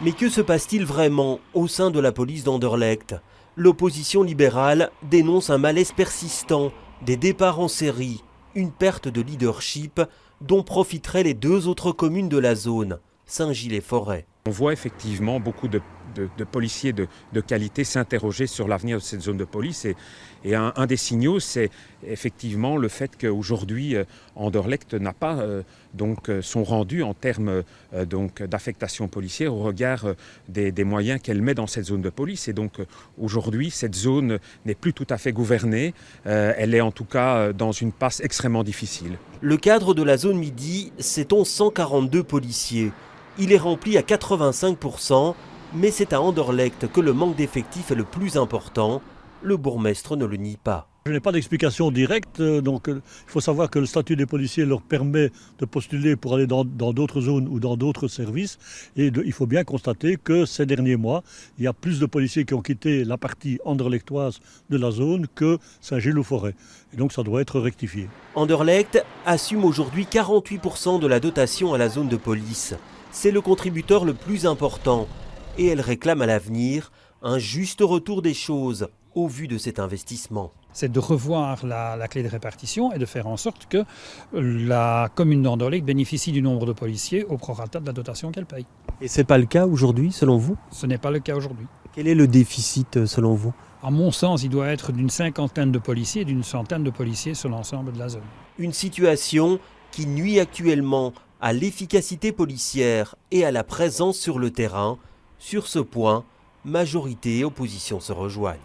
Mais que se passe-t-il vraiment au sein de la police d'Anderlecht? L'opposition libérale dénonce un malaise persistant, des départs en série, une perte de leadership dont profiteraient les deux autres communes de la zone, Saint-Gilles-et-Forêt. On voit effectivement beaucoup de policiers de qualité s'interroger sur l'avenir de cette zone de police. Et un des signaux, c'est effectivement le fait qu'aujourd'hui, Anderlecht n'a pas son rendu en termes d'affectation policière au regard des moyens qu'elle met dans cette zone de police. Et donc aujourd'hui, cette zone n'est plus tout à fait gouvernée. Elle est en tout cas dans une passe extrêmement difficile. Le cadre de la zone Midi, c'est 142 policiers. Il est rempli à 85%, mais c'est à Anderlecht que le manque d'effectifs est le plus important. Le bourgmestre ne le nie pas. Je n'ai pas d'explication directe, donc il faut savoir que le statut des policiers leur permet de postuler pour aller dans d'autres zones ou dans d'autres services. Et il faut bien constater que ces derniers mois, il y a plus de policiers qui ont quitté la partie anderlechtoise de la zone que Saint-Gilles-et-Forêt. Et donc ça doit être rectifié. Anderlecht assume aujourd'hui 48% de la dotation à la zone de police. C'est le contributeur le plus important et elle réclame à l'avenir un juste retour des choses au vu de cet investissement. C'est de revoir la clé de répartition et de faire en sorte que la commune d'Anderlecht bénéficie du nombre de policiers au prorata de la dotation qu'elle paye. Et ce n'est pas le cas aujourd'hui, selon vous? Ce n'est pas le cas aujourd'hui. Quel est le déficit, selon vous? À mon sens, il doit être d'une cinquantaine de policiers et d'une centaine de policiers sur l'ensemble de la zone. Une situation qui nuit actuellement à l'efficacité policière et à la présence sur le terrain. Sur ce point, majorité et opposition se rejoignent.